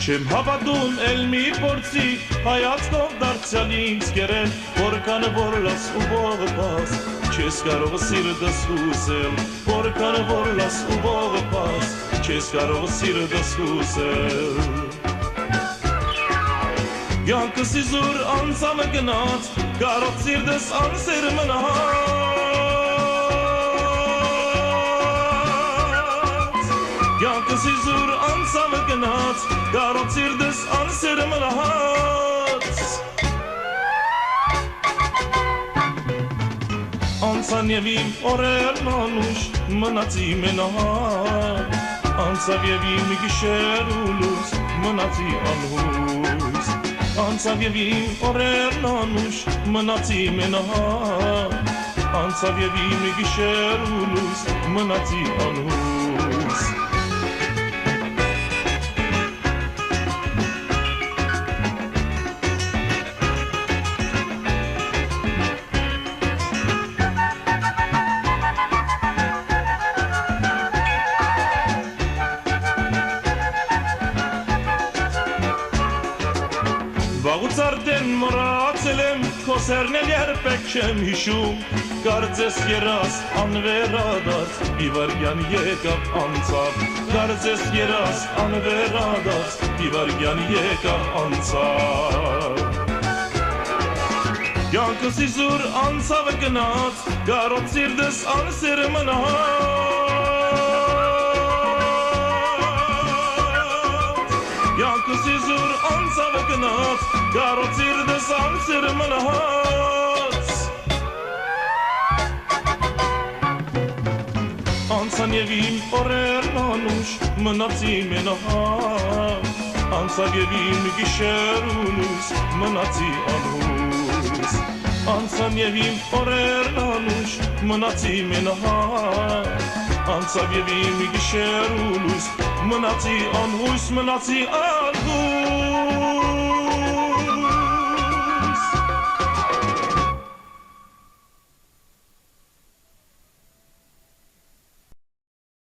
Չեմ հավատում էլ մի փորձի հայացքով դարձյալ ինձ կերել որքան որ լաս ու ողը պաս չես կարող սիրտս հուսել որքան որ լաս ու ողը պաս չես կարող սիրտս հուսել Յանքս իզուր անցամը գնաց կարող սիրտս անսեր մնաց Յանքս իզուր անցամը գնաց Կարող սիրտս անսեր մնաց Անցան և իմ օրերն անուշ մնացի մենակ Անցավ և իմ գիշեր ու լույս մնացի անհույս Անցավ և իմ օրերն անուշ մնացի մենակ Անցավ և իմ գիշեր ու լույս մնացի անհույս Վաղուց արդեն մոռացել եմ քո սերն էլ երբեք չեմ հիշում Կարծես երաս անվերադարձ մի վայրկյան եկավ անցավ Կարծես երաս անվերադարձ մի վայրկյան եկավ անցավ Յանքս իզուր անցավ գնաց Կարոտ սիրտս անսեր մնաց Յանքս իզուր անցավ գնաց Կարոտ սիրտս անսեր մնաց Անցան և իմ օրերն անուշ մնացի մենակ Անցավ և իմ գիշեր ու լույս մնացի անհույս Անցան և իմ օրերն անուշ մնացի մենակ Անցավ և իմ գիշեր ու լույս մնացի անհույս մնացի անհույս